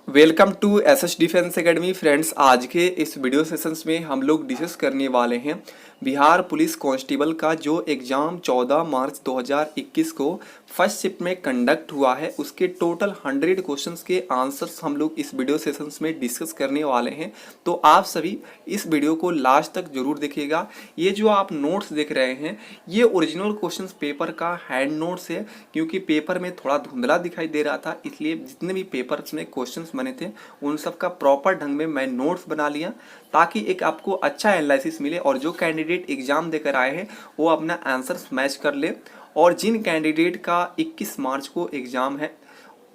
Welcome to SS defence academy friends. आज के इस वीडियो सेशंस में हम लोग डिस्कस करने वाले हैं बिहार पुलिस कांस्टेबल का जो एग्ज़ाम 14 मार्च 2021 को फर्स्ट शिफ्ट में कंडक्ट हुआ है, उसके टोटल 100 क्वेश्चंस के आंसर्स हम लोग इस वीडियो सेशंस में डिस्कस करने वाले हैं। तो आप सभी इस वीडियो को लास्ट तक जरूर देखिएगा। ये जो आप नोट्स देख रहे हैं ये ओरिजिनल क्वेश्चंस पेपर का हैंड नोट्स है, क्योंकि पेपर में थोड़ा धुंधला दिखाई दे रहा था, इसलिए जितने भी पेपर्स में क्वेश्चंस बने थे उन सब का प्रॉपर ढंग में मैं नोट्स बना लिया, ताकि एक आपको अच्छा एनालिसिस मिले और जो कैंडिडेट एग्जाम देकर आए हैं वो अपना आंसर्स मैच कर ले। और जिन कैंडिडेट का 21 मार्च को एग्जाम है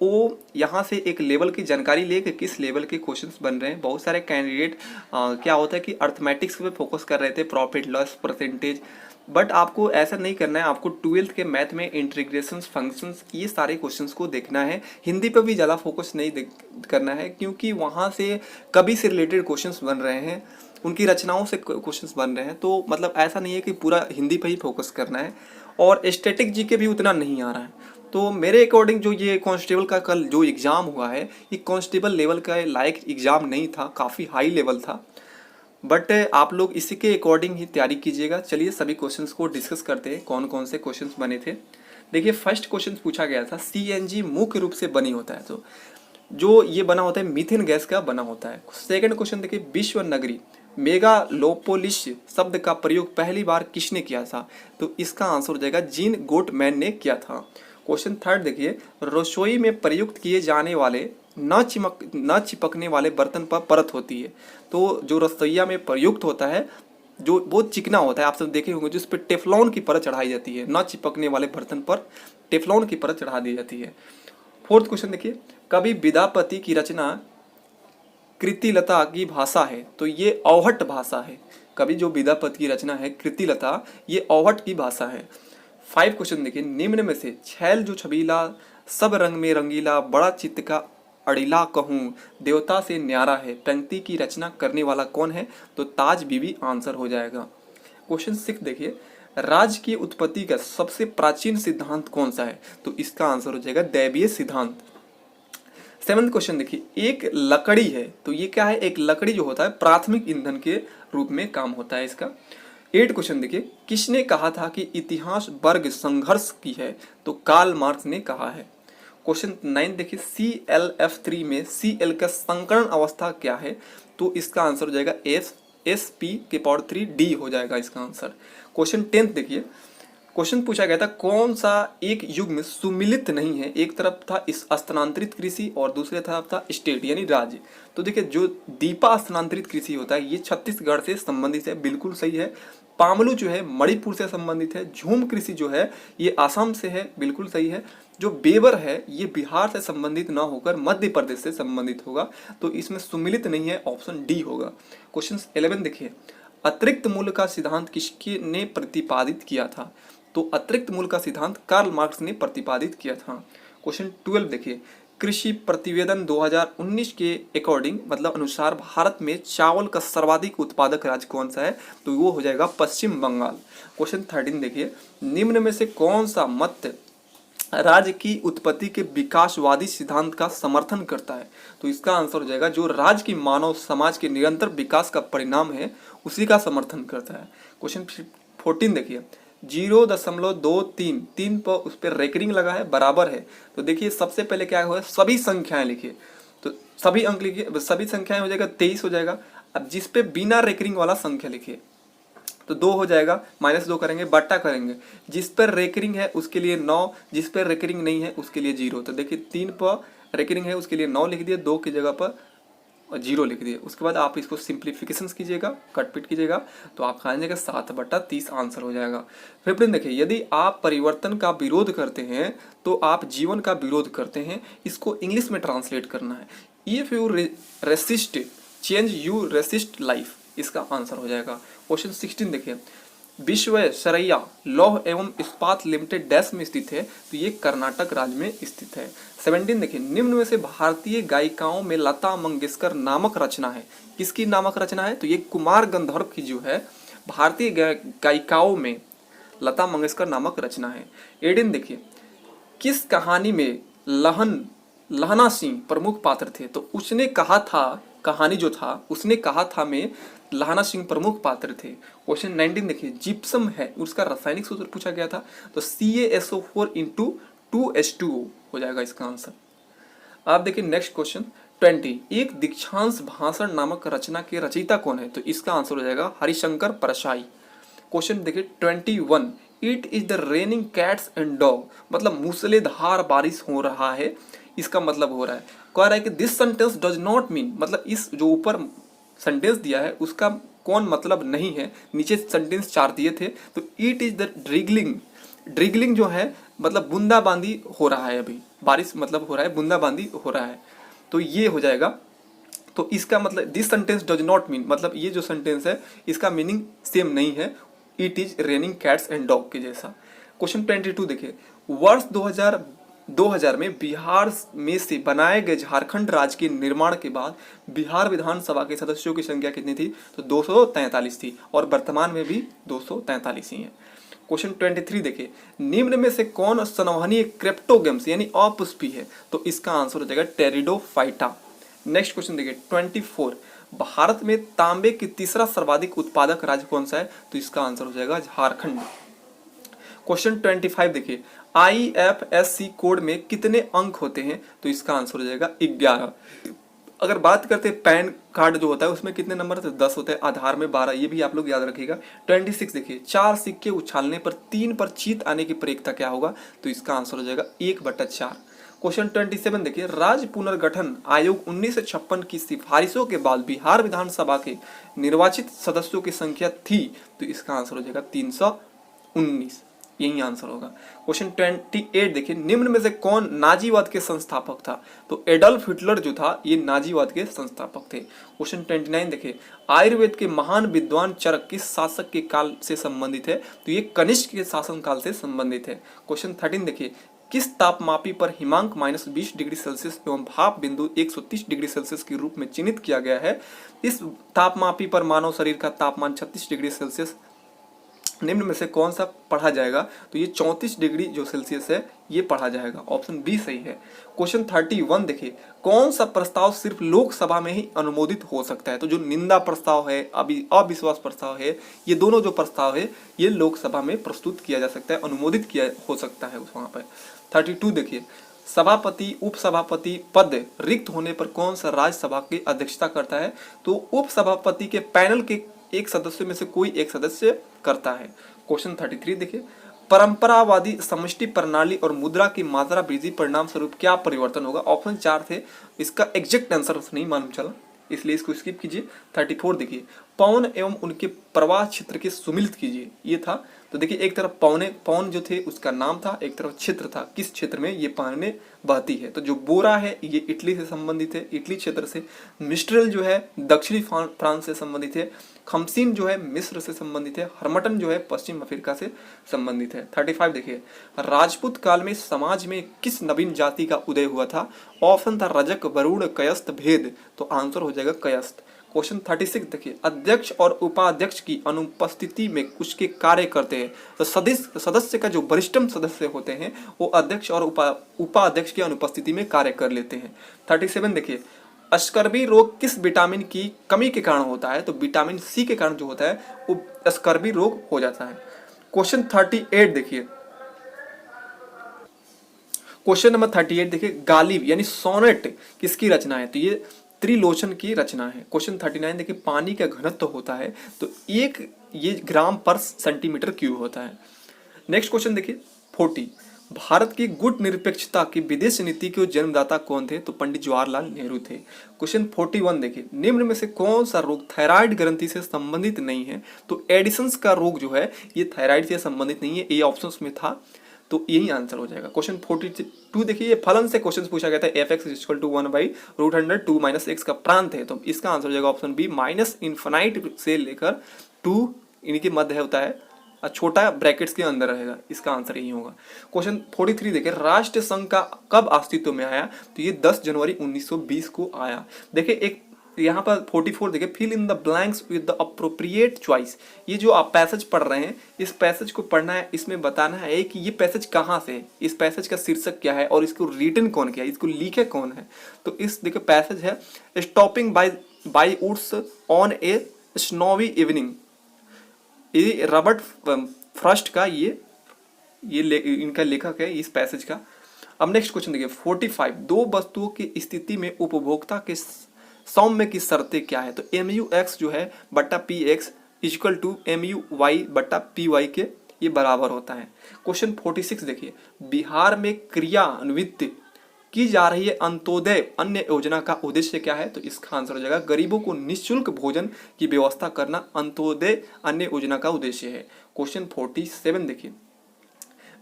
वो यहाँ से एक लेवल की जानकारी ले कि किस लेवल के क्वेश्चंस बन रहे हैं। बहुत सारे कैंडिडेट क्या होता है कि अर्थमेटिक्स पे फोकस कर रहे थे, प्रॉफिट लॉस परसेंटेज, बट आपको ऐसा नहीं करना है। आपको 12th के मैथ में इंटीग्रेशंस, फंक्शंस, ये सारे क्वेश्चंस को देखना है। हिंदी पे भी ज़्यादा फोकस नहीं करना है, क्योंकि वहाँ से कवि से रिलेटेड क्वेश्चंस बन रहे हैं, उनकी रचनाओं से क्वेश्चंस बन रहे हैं। तो मतलब ऐसा नहीं है कि पूरा हिंदी पे ही फोकस करना है। और स्टैटिक जीके भी उतना नहीं आ रहा है। तो मेरे अकॉर्डिंग जो ये कांस्टेबल का कल जो एग्ज़ाम हुआ है ये कांस्टेबल लेवल का लायक एग्ज़ाम नहीं था, काफ़ी हाई लेवल था। बट आप लोग इसी के अकॉर्डिंग ही तैयारी कीजिएगा। चलिए सभी क्वेश्चंस को डिस्कस करते हैं, कौन कौन से क्वेश्चंस बने थे। देखिए फर्स्ट क्वेश्चन पूछा गया था सीएनजी मुख्य रूप से बनी होता है, तो जो ये बना होता है मीथेन गैस का बना होता है। सेकंड क्वेश्चन देखिए, विश्व नगरी मेगालोपोलिस शब्द का प्रयोग पहली बार किसने किया था? तो इसका आंसर हो जाएगा जीन गोटमैन ने किया था। क्वेश्चन थर्ड देखिए, रसोई में प्रयुक्त किए जाने वाले न चिपकने वाले बर्तन पर परत होती है। तो जो रसोईया में प्रयुक्त होता है जो बहुत चिकना होता है, आप सब देखे होंगे, जिस पर टेफ्लॉन की परत चढ़ाई जाती है। न चिपकने वाले बर्तन पर टेफ्लॉन की परत चढ़ा दी जाती है। फोर्थ क्वेश्चन देखिए, कवि विद्यापति की रचना कृतिलता की भाषा है, तो ये औहट भाषा है। कवि जो विद्यापति की रचना है कृतिलता, ये औहट की भाषा है। 5 क्वेश्चन देखिए, निम्न में से छैल जो छबीला सब रंग में रंगीला बड़ा चित्त का अड़िला कहूँ देवता से न्यारा है, पंक्ति की रचना करने वाला कौन है? तो ताज बीबी आंसर हो जाएगा। क्वेश्चन 6 देखिए, राज्य की उत्पत्ति का सबसे प्राचीन सिद्धांत कौन सा है? तो इसका आंसर हो जाएगा दैवीय सिद्धांत। 7th क्वेश्चन देखिए, एक लकड़ी है, तो ये क्या है? एक लकड़ी जो होता है प्राथमिक ईंधन के रूप में काम होता है इसका। 8 क्वेश्चन देखिए, किसने कहा था कि इतिहास वर्ग संघर्ष की है? तो कार्ल मार्क्स ने कहा है। क्वेश्चन 9 देखिए, ClF3 में Cl का संकरण अवस्था क्या है? तो इसका आंसर हो जाएगा Sp3D हो जाएगा इसका आंसर। क्वेश्चन 10 देखिए, क्वेश्चन पूछा गया था कौन सा एक युग में सुमिलित नहीं है? एक तरफ था इस स्थानांतरित कृषि और दूसरे तरफ था स्टेट यानी राज्य। तो देखिए जो दीपा स्थानांतरित कृषि होता है ये छत्तीसगढ़ से संबंधित है, बिल्कुल सही है। पामलू जो है मणिपुर से संबंधित है। झूम कृषि जो है ये आसाम से है, बिल्कुल सही है। जो बेवर है ये बिहार से संबंधित ना होकर मध्य प्रदेश से संबंधित होगा, तो इसमें सुमिलित नहीं है, ऑप्शन डी होगा। क्वेश्चन 11 देखिए, अतिरिक्त मूल्य का सिद्धांत किसके ने प्रतिपादित किया था? तो अतिरिक्त मूल्य का सिद्धांत कार्ल मार्क्स ने प्रतिपादित किया था। क्वेश्चन 12 देखिए, कृषि प्रतिवेदन 2019 के अकॉर्डिंग मतलब अनुसार भारत में चावल का सर्वाधिक उत्पादक राज्य कौन सा है? तो वो हो जाएगा पश्चिम बंगाल। क्वेश्चन 13 देखिए, निम्न में से कौन सा मत राज्य की उत्पत्ति के विकासवादी सिद्धांत का समर्थन करता है? तो इसका आंसर हो जाएगा जो राज्य की मानव समाज के निरंतर विकास का परिणाम है उसी का समर्थन करता है। क्वेश्चन 14 देखिए, 0.23 3 पर उस पर रेकरिंग लगा है, बराबर है। तो देखिए सबसे पहले क्या हुआ, सभी संख्याएं लिखिए, तो सभी अंक लिखिए, सभी संख्याएं हो जाएगा 23 हो जाएगा। अब जिस पे बिना रेकरिंग वाला संख्या लिखिए, तो 2 हो जाएगा, -2 करेंगे, बट्टा करेंगे। जिस पर रेकरिंग है उसके लिए 9, जिस पर रेकरिंग नहीं है उसके लिए 0। तो देखिए 3 पर रेकरिंग है उसके लिए 9 लिख दिए, 2 की जगह पर 0 लिख दिए। उसके बाद आप इसको सिंप्लीफिकेशन कीजिएगा, कटपिट कीजिएगा, तो आपका आ जाएगा 7/30 आंसर हो जाएगा। 15 देखिए, यदि आप परिवर्तन का विरोध करते हैं तो आप जीवन का विरोध करते हैं। इसको इंग्लिश में ट्रांसलेट करना है। If you resist change you resist life, इसका आंसर हो जाएगा। क्वेश्चन 16 देखिए, विश्वेश्वरैया लौह एवं इस्पात लिमिटेड डैश में स्थित है? तो ये कर्नाटक राज्य में स्थित है। 17 देखिए, निम्न में से भारतीय गायिकाओं में लता मंगेशकर नामक रचना है, किसकी नामक रचना है? तो ये कुमार गंधर्व की जो है भारतीय गायिकाओं में लता मंगेशकर नामक रचना है। 18 देखिए, किस कहानी में लहन लहना सिंह प्रमुख पात्र थे, तो उसने कहा था, कहानी जो था उसने कहा था में लहना सिंह प्रमुख पात्र थे। क्वेश्चन 19 देखिए, जिप्सम है उसका रासायनिक सूत्र पूछा गया था, तो CaSO4 इंटू 2H2O हो जाएगा इसका आंसर। आप देखिए नेक्स्ट क्वेश्चन 20, एक दीक्षांत भाषण नामक रचना के रचयिता कौन है, तो इसका आंसर हो जाएगा हरिशंकर परसाई। क्वेश्चन देखिए 21, it is the raining cats and dog, मतलब मूसलाधार बारिश हो रहा है, इसका मतलब हो रहा है, कह रहा है कि this sentence does not mean, मतलब इस जो ऊपर सेंटेंस दिया है उसका कौन मतलब नहीं है, नीचे सेंटेंस 4 दिए थे, तो इट इज द ड्रिगलिंग, ड्रिगलिंग जो है मतलब बूंदाबांदी हो रहा है, अभी बारिश मतलब हो रहा है, बूंदाबांदी हो रहा है, तो ये हो जाएगा। तो इसका मतलब this sentence does not mean, मतलब ये जो सेंटेंस है इसका मीनिंग सेम नहीं है it is raining cats and dog के जैसा। क्वेश्चन 22 देखिए, वर्ष 2000 में बिहार में से बनाए गए झारखंड राज्य के निर्माण के बाद बिहार विधानसभा के सदस्यों की संख्या कितनी थी, तो 243 थी, और वर्तमान में भी 243 ही है। क्वेश्चन 23 देखिए, निम्न में से कौन संवहनीय क्रिप्टोगेम्स यानी अपुष्पी है, तो इसका आंसर हो जाएगा टेरिडोफाइटा। नेक्स्ट क्वेश्चन देखिए 24, भारत में तांबे की तीसरा सर्वाधिक उत्पादक राज्य कौन सा है, तो इसका आंसर हो जाएगा झारखंड। क्वेश्चन 25 देखिए, IFSC कोड में कितने अंक होते हैं, तो इसका आंसर हो जाएगा 11। अगर बात करते हैं पैन कार्ड जो होता है उसमें कितने नंबर होते हैं, 10 होते हैं, आधार में 12, ये भी आप लोग याद रखिएगा। 26 देखिए, 4 सिक्के उछालने पर 3 पर जीत आने की प्रयोक्ता क्या होगा, तो इसका आंसर हो जाएगा 1/4। क्वेश्चन 27 देखिए, राज्य पुनर्गठन आयोग 1956 की सिफारिशों के बाद बिहार विधानसभा के निर्वाचित सदस्यों की संख्या थी, तो इसका आंसर हो जाएगा 319, यही आंसर होगा। क्वेश्चन 28 देखिए, निम्न में से कौन नाजीवाद के संस्थापक था, तो एडल्फ हिटलर जो था ये नाजीवाद के संस्थापक थे। क्वेश्चन 29 देखिए, आयुर्वेद के महान विद्वान चरक किस शासक के काल से संबंधित है, तो ये कनिष्क के शासन काल से संबंधित है। क्वेश्चन 13 देखिए, किस तापमापी पर हिमांक -20 डिग्री सेल्सियस एवं भाप बिंदु 130 डिग्री सेल्सियस के रूप में चिन्हित किया गया है, इस तापमापी पर मानव शरीर का तापमान 36 डिग्री सेल्सियस निम्न में से कौन सा पढ़ा जाएगा, तो ये 34 डिग्री जो सेल्सियस है ये पढ़ा जाएगा, ऑप्शन बी सही है। क्वेश्चन 31 देखिए, कौन सा प्रस्ताव सिर्फ लोकसभा में ही अनुमोदित हो सकता है, तो जो निंदा प्रस्ताव है, अभी अविश्वास प्रस्ताव है, ये दोनों जो प्रस्ताव है ये लोकसभा में प्रस्तुत किया जा सकता है, अनुमोदित किया हो सकता है वहाँ पर। 32 देखिए, सभापति उपसभापति पद रिक्त होने पर कौन सा राज्यसभा की अध्यक्षता करता है, तो उपसभापति के पैनल के एक सदस्य में से कोई एक सदस्य करता है। क्वेश्चन 33 देखिए, परंपरावादी समष्टि प्रणाली और मुद्रा की मात्रा वृद्धि परिणाम स्वरूप क्या परिवर्तन होगा, ऑप्शन 4 थे, इसका एग्जैक्ट आंसर नहीं मालूम चला इसलिए इसको स्किप कीजिए। 34 देखिए, पवन एवं उनके प्रवाह क्षेत्र के सुमिलित कीजिए, ये था। तो देखिए एक तरफ पवन जो थे उसका नाम था, एक तरफ क्षेत्र था, किस क्षेत्र में ये पानी बहती है, तो जो बोरा है ये इटली से संबंधित है, इटली क्षेत्र से। मिस्ट्रेल जो है दक्षिणी फ्रांस से संबंधित है। खमसीन जो है मिस्र से संबंधित है। हरमटन जो है पश्चिम अफ्रीका से संबंधित है। 35 देखिए, राजपूत काल में समाज में किस नवीन जाति का उदय हुआ था, ऑप्शन था रजक, वरुण, कयस्थ, भेद, तो आंसर हो जाएगा कयस्थ। क्वेश्चन 36 देखिए, अध्यक्ष और उपाध्यक्ष की अनुपस्थिति में उसके कार्य करते हैं, तो सदस्य का जो वरिष्ठतम सदस्य होते हैं वो अध्यक्ष और उपाध्यक्ष की अनुपस्थिति में कार्य कर लेते हैं। 37 देखिए, स्कर्वी रोग किस विटामिन की कमी के कारण होता है, तो विटामिन सी के कारण जो होता है वो स्कर्वी रोग हो जाता है। क्वेश्चन 38 देखिए, क्वेश्चन नंबर 38 देखिए, गालिब यानी सोनेट किसकी रचना है, तो ये त्रिलोचन की रचना है। क्वेश्चन 39 देखिए, पानी का घनत्व होता है तो ये ग्राम पर सेंटीमीटर क्यूब होता है। नेक्स्ट क्वेश्चन देखिए 40, भारत की गुट निरपेक्षता की विदेश नीति के जन्मदाता कौन थे, तो पंडित जवाहरलाल नेहरू थे। क्वेश्चन 41 देखिए, निम्न में से कौन सा रोग थायराइड ग्रंथि से संबंधित नहीं है, तो एडिसन्स का रोग जो है ये थायराइड से संबंधित नहीं है, ये ऑप्शंस में था, तो यही आंसर हो जाएगा। क्वेश्चन 42 देखिए, ये फलन से क्वेश्चन पूछा गया था, fx = 1/√100 2 - x का प्रांत है, तो इसका आंसर हो जाएगा ऑप्शन बी, -इन्फिनाइट से लेकर 2 इनके मध्य होता है, छोटा ब्रैकेट्स के अंदर रहेगा, इसका आंसर यही होगा। क्वेश्चन 43 देखिए, राष्ट्र संघ का कब अस्तित्व में आया, तो ये 10 जनवरी 1920 को आया। देखिए एक यहाँ पर 44 देखिए, fill in the blanks with the appropriate choice. ये जो आप पैसेज पढ़ रहे हैं, इस पैसेज को पढ़ना है, इसमें बताना है कि ये पैसेज कहाँ से है, इस पैसेज का शीर्षक क्या है और इसको रिटन कौन किया है, इसको लिखे कौन है। तो इस देखिए पैसेज है, stopping by woods on a snowy evening. ये रॉबर्ट फ्रॉस्ट का इनका लेखक है इस पैसेज का। अब नेक्स्ट क्वेश्चन देखिए 45, दो वस्तुओं की स्थिति में उपभोक्ता के सौम्य की शर्तें क्या है। तो MUX जो है बट्टा PX इक्वल टू MUY बट्टा PY के ये बराबर होता है। क्वेश्चन 46 देखिए, बिहार में क्रियान्वित की जा रही है अंत्योदय अन्य योजना का उद्देश्य क्या है। तो इसका आंसर हो जाएगा गरीबों को निःशुल्क भोजन की व्यवस्था करना अंत्योदय अन्य योजना का उद्देश्य है। क्वेश्चन 47 देखिए,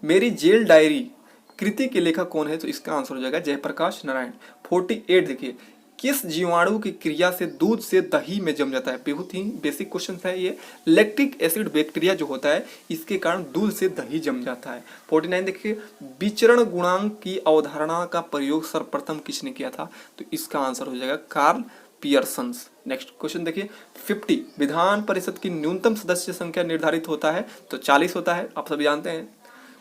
मेरी जेल डायरी कृति के लेखक कौन है। तो इसका आंसर हो जाएगा जयप्रकाश नारायण। 48 देखिए, किस जीवाणु की क्रिया से दूध से दही में जम जाता है। बहुत ही बेसिक क्वेश्चन है ये। लैक्टिक एसिड बैक्टीरिया जो होता है इसके कारण दूध से दही जम जाता है। 49 देखिए, विचरण गुणांक की अवधारणा का प्रयोग सर्वप्रथम किसने किया था। तो इसका आंसर हो जाएगा कार्ल पियर्सन। नेक्स्ट क्वेश्चन देखिए 50, विधान परिषद की न्यूनतम सदस्य संख्या निर्धारित होता है। तो 40 होता है, आप सभी जानते हैं।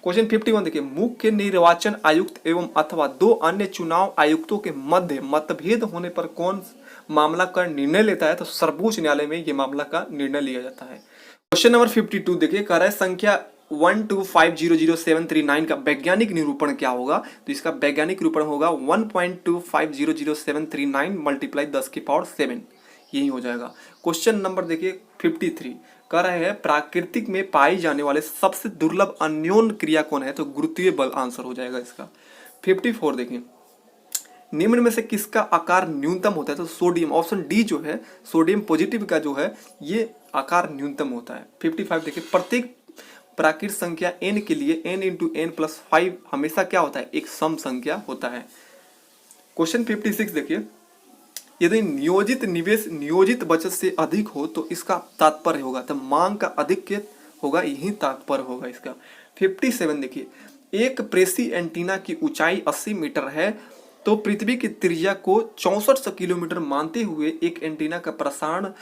क्वेश्चन 51 देखिए, मुख्य निर्वाचन आयुक्त एवं अथवा दो अन्य चुनाव आयुक्तों के मध्य मतभेद होने पर कौन मामला का निर्णय लेता है। तो सर्वोच्च न्यायालय में यह मामला का निर्णय लिया जाता है। क्वेश्चन नंबर 52 देखिए, कह रहा है संख्या 125000739 का वैज्ञानिक निरूपण क्या होगा। तो इसका वैज्ञानिक निरूपण होगा 1.25000739 मल्टीप्लाई 10 की पावर 7, यही हो जाएगा। क्वेश्चन नंबर देखिए 53, कह रहे हैं प्राकृतिक में पाई जाने वाले सबसे दुर्लभ अन्योन क्रिया कौन है। तो गुरुत्वीय बल आंसर हो जाएगा इसका। 54 देखिए, निम्न में से किसका आकार न्यूनतम होता है। तो सोडियम, ऑप्शन डी जो है सोडियम पॉजिटिव का जो है ये आकार न्यूनतम होता है। 55 देखिए, प्रत्येक प्राकृत संख्या n के लिए n × n+5 हमेशा क्या होता है, एक सम संख्या होता है। क्वेश्चन 56 देखिए, यदि नियोजित निवेश नियोजित बचत से अधिक हो तो इसका तात्पर्य होगा, तो मांग का अधिक होगा, यही तात्पर्य होगा इसका। 57 देखिए, एक प्रेसी एंटीना की ऊंचाई 80 मीटर है तो पृथ्वी की त्रिज्या को 6400 किलोमीटर मानते हुए एक एंटीना का प्रसारण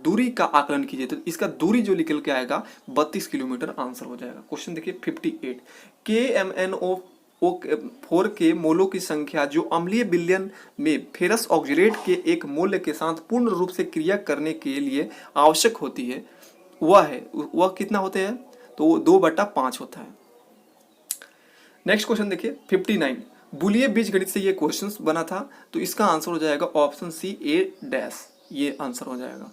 दूरी का आकलन कीजिए। तो इसका दूरी जो निकल के आएगा 32 किलोमीटर आंसर हो जाएगा। क्वेश्चन देखिए 58, KMnO4 के मोलों की संख्या जो अम्लीय विलयन में फेरस ऑक्सीडेट के एक मूल्य के साथ पूर्ण रूप से क्रिया करने के लिए आवश्यक होती है वह कितना होते हैं। तो वो 2/5 होता है। नेक्स्ट क्वेश्चन देखिए 59, बुलिये बीजगणित से ये क्वेश्चन बना था। तो इसका आंसर हो जाएगा ऑप्शन सी A-, ये आंसर हो जाएगा।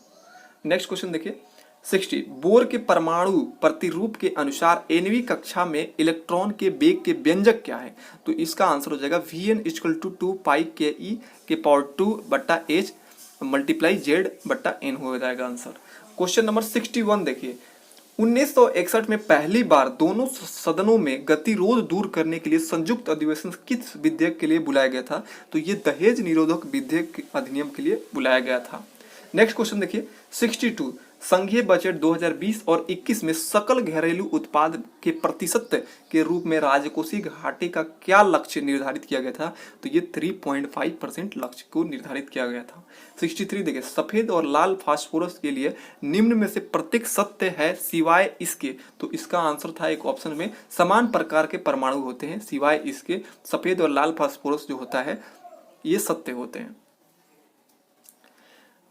नेक्स्ट क्वेश्चन देखिए 60, बोर के परमाणु प्रतिरूप के अनुसार nवीं कक्षा में इलेक्ट्रॉन के वेग के व्यंजक क्या है। तो इसका आंसर हो जाएगा Vn = 2π/2h मल्टीप्लाई Z/n हो जाएगा आंसर। क्वेश्चन नंबर 61 देखिए, 1961 में पहली बार दोनों सदनों में गतिरोध दूर करने के लिए संयुक्त अधिवेशन किस विधेयक के लिए बुलाया गया था। तो ये दहेज निरोधक विधेयक अधिनियम के लिए बुलाया गया था। नेक्स्ट क्वेश्चन देखिए 62, संघीय बजट 2020 और 21 में सकल घरेलू उत्पाद के प्रतिशत के रूप में राजकोषीय घाटे का क्या लक्ष्य निर्धारित किया गया था। तो ये 3.5% लक्ष्य को निर्धारित किया गया था। 63 देखिए, सफेद और लाल फास्फोरस के लिए निम्न में से प्रत्येक सत्य है सिवाय इसके। तो इसका आंसर था एक ऑप्शन में समान प्रकार के परमाणु होते हैं, सिवाय इसके सफेद और लाल फास्फोरस जो होता है ये सत्य होते हैं।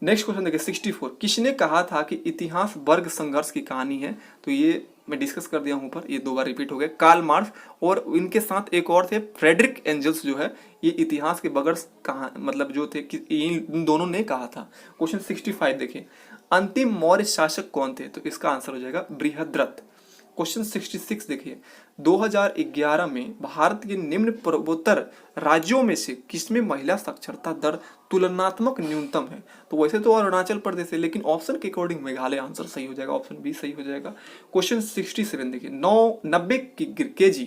नेक्स्ट क्वेश्चन देखिए 64, किसने कहा था कि इतिहास वर्ग संघर्ष की कहानी है। तो ये मैं डिस्कस कर दिया हूं ऊपर, ये 2 बार रिपीट हो गया। कार्ल मार्क्स और इनके साथ एक और थे फ्रेडरिक एंजल्स जो है, ये इतिहास के बगैर कहा मतलब जो थे इन दोनों ने कहा था। क्वेश्चन 65 देखिए, अंतिम मौर्य शासक कौन थे। तो इसका आंसर हो जाएगा बृहद्रथ। क्वेश्चन 66 देखिए, 2011 में भारत के निम्न पूर्वोत्तर राज्यों में से किसमें महिला साक्षरता दर तुलनात्मक न्यूनतम है। तो वैसे तो अरुणाचल प्रदेश है, लेकिन ऑप्शन के अकॉर्डिंग मेघालय आंसर सही हो जाएगा, ऑप्शन बी सही हो जाएगा। क्वेश्चन 67 देखिए, 90 kg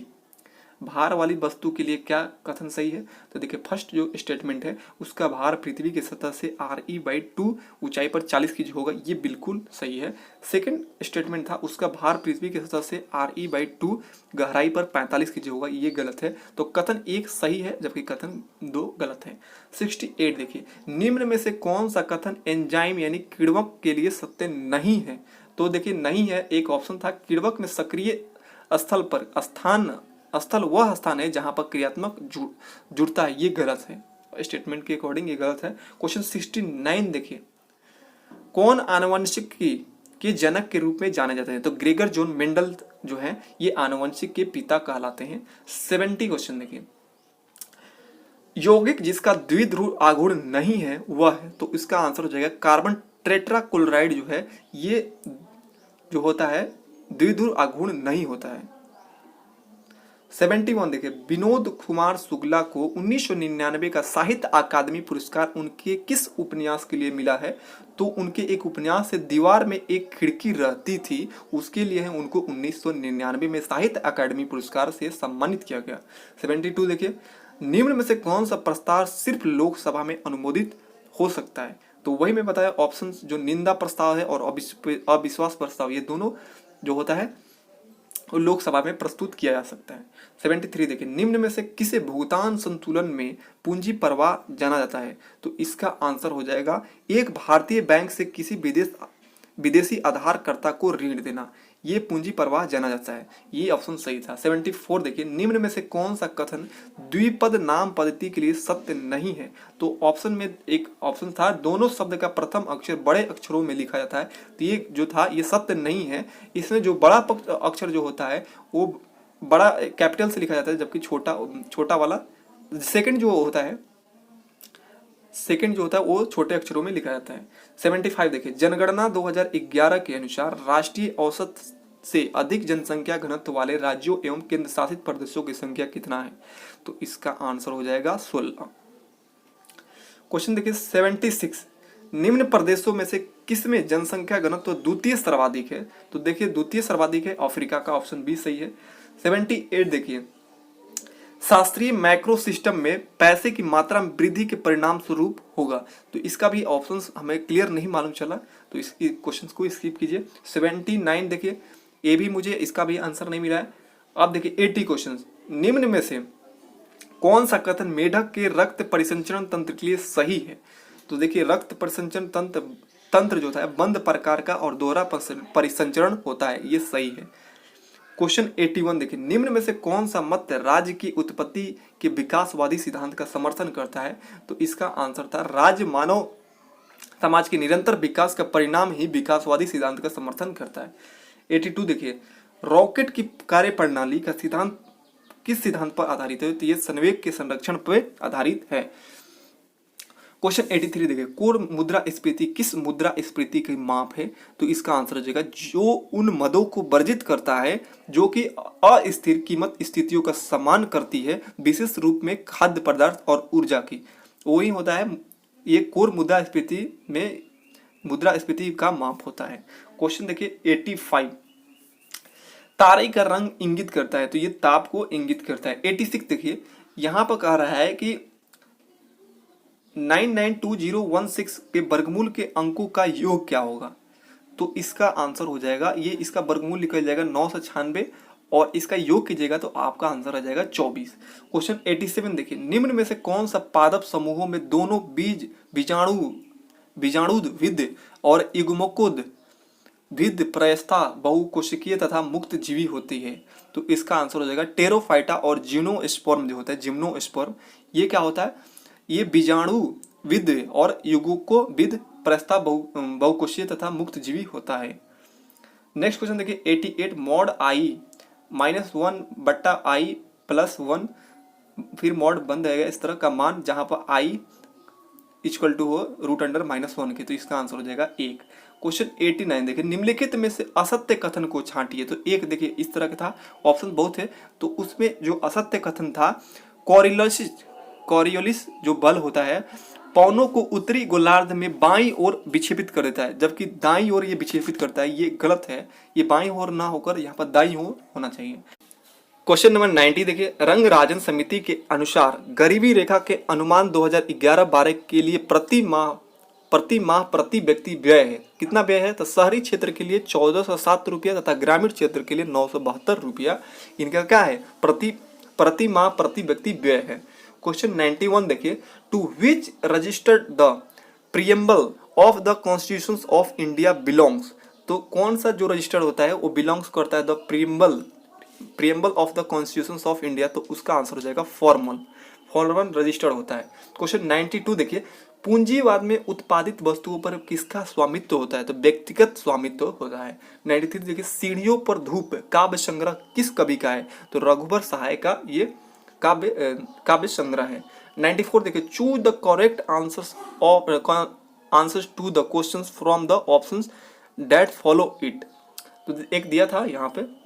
भार वाली वस्तु के लिए क्या कथन सही है? तो देखिए फर्स्ट जो स्टेटमेंट है उसका भार पृथ्वी की सतह से Re/2 ऊंचाई पर 40 kg होगा, ये बिल्कुल सही है। सेकंड स्टेटमेंट था उसका भार पृथ्वी की सतह से Re/2 गहराई पर 45 kg होगा, ये गलत है। तो कथन 1 सही है जबकि कथन 2 गलत है। 68 देखिए, निम्न में से कौन सा कथन एंजाइम यानी किण्वक के लिए सत्य नहीं है? तो देखिए नहीं है, एक ऑप्शन था किण्वक में सक्रिय स्थल पर स्थल वह स्थान है जहां पर क्रियात्मक जुड़ता है, ये गलत है। स्टेटमेंट के अकॉर्डिंग ये गलत है। क्वेश्चन 69 देखिए, कौन आनुवंशिक के जनक के रूप में जाने जाते हैं? तो ग्रेगर जॉन मेंडल जो है ये आनुवंशिक के पिता कहलाते हैं। 70 क्वेश्चन देखिए, यौगिक जिसका द्विध्रुव आघूर्ण नहीं है वह है, तो इसका आंसर हो जाएगा कार्बन टेट्राक्लोराइड जो है ये जो होता है द्विध्रुव आघूर्ण नहीं होता है। 71 देखिए, विनोद कुमार शुक्ला को 1999 का साहित्य अकादमी पुरस्कार उनके किस उपन्यास के लिए मिला है? तो उनके एक उपन्यास से दीवार में एक खिड़की रहती थी, उसके लिए है उनको 1999 में साहित्य अकादमी पुरस्कार से सम्मानित किया गया। 72 देखिए, निम्न में से कौन सा प्रस्ताव सिर्फ लोकसभा में अनुमोदित हो सकता है? तो वही मैं बताया ऑप्शन, जो निंदा प्रस्ताव है और अविश्वास प्रस्ताव, ये दोनों जो होता है लोकसभा में प्रस्तुत किया जा सकता है। 73 देखिए, निम्न में से किसे भुगतान संतुलन में पूंजी प्रवाह जाना जाता है? तो इसका आंसर हो जाएगा एक भारतीय बैंक से किसी विदेशी आधारकर्ता को ऋण देना, ये पूंजी प्रवाह जाना जाता है, ये ऑप्शन सही था। 74 देखिए, निम्न में से कौन सा कथन द्विपद नाम पद्धति के लिए सत्य नहीं है? तो ऑप्शन में एक ऑप्शन था दोनों शब्द का प्रथम अक्षर बड़े अक्षरों में लिखा जाता है, तो ये जो था ये सत्य नहीं है। इसमें जो बड़ा अक्षर जो होता है वो बड़ा कैपिटल से लिखा जाता है, जबकि छोटा वाला सेकंड जो होता है वो छोटे अक्षरों में लिखा जाता है। 75 देखिए, जनगणना 2011 के अनुसार राष्ट्रीय औसत से अधिक जनसंख्या घनत्व वाले राज्यों एवं केंद्र शासित प्रदेशों की संख्या कितना है? तो इसका आंसर हो जाएगा 16। क्वेश्चन देखिए 76, निम्न प्रदेशों में से किसमें जनसंख्या घनत्व द्वितीय सर्वाधिक है? तो देखिए द्वितीय सर्वाधिक है अफ्रीका का, ऑप्शन बी सही है। 78 देखिए, शास्त्रीय मैक्रो सिस्टम में पैसे की मात्रा में वृद्धि के परिणाम स्वरूप होगा, तो इसका भी ऑप्शंस हमें क्लियर नहीं मालूम चला, तो इस क्वेश्चंस को स्किप कीजिए। 79 देखिए, ये भी मुझे इसका भी आंसर नहीं मिला है। अब देखिए 80 क्वेश्चंस, निम्न में से कौन सा कथन मेढक के रक्त परिसंचरण तंत्र के लिए सही है? तो देखिए रक्त परिसंचरण तंत्र जो होता है बंद प्रकार का और दोहरा परिसंचरण होता है, ये सही है। क्वेश्चन 81 देखिए, निम्न में से कौन सा मत राज्य की उत्पत्ति के विकासवादी सिद्धांत का समर्थन करता है? तो इसका आंसर था राज्य मानव समाज के निरंतर विकास का परिणाम ही विकासवादी सिद्धांत का समर्थन करता है। 82 देखिए, रॉकेट की कार्य प्रणाली का सिद्धांत किस सिद्धांत पर आधारित है? तो ये संवेग के संरक्षण पर आधारित है। क्वेश्चन 83 देखिए, कोर मुद्रास्फीति किस मुद्रास्फीति की माप है? तो इसका आंसर हो जाएगा जो उन मदों को वर्जित करता है जो कि अस्थिर कीमत स्थितियों का सम्मान करती है, विशेष रूप में खाद्य पदार्थ और ऊर्जा की, वही होता है ये कोर मुद्रास्फीति में मुद्रास्फीति का माप होता है। क्वेश्चन देखिए 85, तारे का रंग इंगित करता है, तो ये ताप को इंगित करता है। 86 देखिए, यहाँ पर कह रहा है कि 992016 के वर्गमूल के अंकों का योग क्या होगा? तो इसका आंसर हो जाएगा, ये इसका वर्गमूल निकल जाएगा 996 और इसका योग कीजिएगा तो आपका आंसर आ जाएगा 24। क्वेश्चन 87 देखिए, निम्न में से कौन सा पादप समूहों में दोनों बीजाणुविद और युग्मकोद विद प्रयस्था बहुकोशिकीय तथा मुक्त जीवी होती है? तो इसका आंसर हो जाएगा टेरोफाइटा और जिम्नोस्पर्म जो होता है, जिम्नोस्पर्म ये क्या होता है? ये बीजाणुविद और युग्मकोविद प्रयस्था बहुकोशीय तथा मुक्त जीवी होता है। नेक्स्ट क्वेश्चन देखिए 88, मॉड आई -1 बट्टा आई +1 फिर मॉड बन जाएगा इस तरह का मान जहां पर आई इक्वल टू हो √1 के, तो इसका आंसर हो जाएगा 1। क्वेश्चन 89 देखिए, निम्नलिखित में से असत्य कथन को छांटिए। तो एक देखिए इस तरह का था, ऑप्शन बहुत है, तो उसमें जो असत्य कथन था कॉरियोलिस जो बल होता है पौनों को उत्तरी गोलार्ध में बाईं ओर विक्षेपित कर देता है, जबकि दाईं ओर ये विक्षेपित करता है, ये गलत है, ये बाईं ओर ना होकर यहाँ पर दाईं ओर होना चाहिए। क्वेश्चन नंबर 90 देखिए, रंग राजन समिति के अनुसार गरीबी रेखा के अनुमान 2011-12 के लिए प्रति माह प्रति व्यक्ति व्यय है। कितना व्यय है? तो शहरी क्षेत्र के लिए 1407 रुपया तथा ग्रामीण क्षेत्र के लिए 972 रुपया इनका क्या है? प्रति माह प्रति व्यक्ति व्यय है। क्वेश्चन 91 देखिए, to which registered the preamble of the constitution of India belongs. तो कौन सा जो रजिस्टर्ड होता है वो बिलोंग्स करता है the preamble of the constitution of India, तो उसका आंसर हो जाएगा फॉर्मल रजिस्टर्ड होता है। क्वेश्चन 92 देखिए, पूंजीवाद में उत्पादित वस्तुओं पर किसका स्वामित्व होता है? तो व्यक्तिगत स्वामित्व होता है। 93 देखिए, सीढ़ियों पर धूप काव्य संग्रह किस कवि का है? तो रघुबर सहाय का ये काव्य संग्रह है। 94 देखिए, choose the correct answers to the questions from the options that follow it. तो एक दिया था यहाँ पे,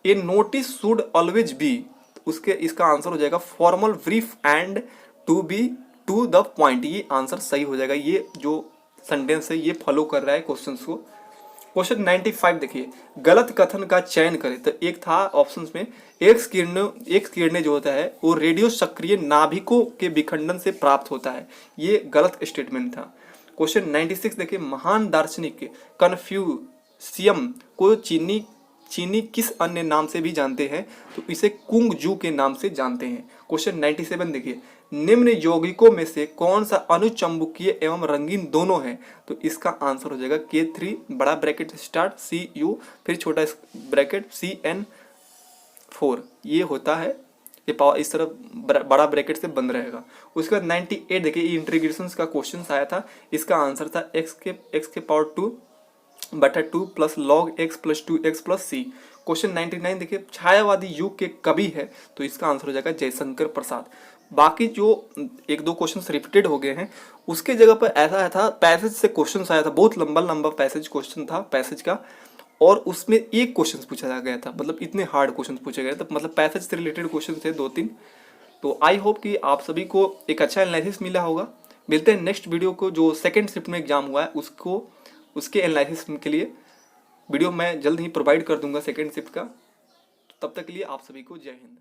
a notice should always be, उसके इसका आंसर हो जाएगा formal, brief and to be to the point. ये आंसर सही हो जाएगा। ये जो सेंटेंस है ये फॉलो कर रहा है क्वेश्चंस को। क्वेश्चन 95 देखिए, गलत कथन का चयन करें। तो एक था ऑप्शंस में, एक्स किरणें जो होता है वो रेडियो सक्रिय नाभिकों के विखंडन से प्राप्त होता है। ये गलत स्टेटमेंट था। क्वेश्चन 96 देखिए, महान दार्शनिक कन्फ्यूशियस को चीनी किस अन्य नाम से भी जानते हैं? तो इसे कुंग जू के नाम से जानते हैं। क्वेश्चन 97 देखिए, निम्न यौगिकों में से कौन सा अनुचंबुकीय एवं रंगीन दोनों है? तो इसका आंसर हो जाएगा K3 बड़ा ब्रैकेट स्टार्ट Cu फिर छोटा ब्रैकेट CN4। ये होता है, ये इस तरह बड़ा ब्रैकेट से बंद रहेगा। उसके बाद 98 देखिए, इंटीग्रेशन का क्वेश्चन आया था। इसका आंसर था x के power 2/2 plus log x plus 2x plus c। Question 99 देखिए, छायावादी युग के कवि है? तो इसका आंसर हो जाएगा जयशंकर प्रसाद। बाकी जो एक दो क्वेश्चन रिपीटेड हो गए हैं उसके जगह पर ऐसा आया था, पैसेज से क्वेश्चन आया था, बहुत लंबा पैसेज क्वेश्चन था पैसेज का, और उसमें एक क्वेश्चन पूछा गया था, मतलब इतने हार्ड क्वेश्चन पूछे गए थे, मतलब पैसेज से रिलेटेड क्वेश्चन थे 2-3। तो आई होप कि आप सभी को एक अच्छा एनालिसिस मिला होगा। मिलते हैं नेक्स्ट वीडियो को, जो सेकेंड शिफ्ट में एग्जाम हुआ है उसके एनालिसिस के लिए वीडियो मैं जल्द ही प्रोवाइड कर दूंगा सेकेंड शिफ्ट का। तब तक के लिए आप सभी को जय हिंद।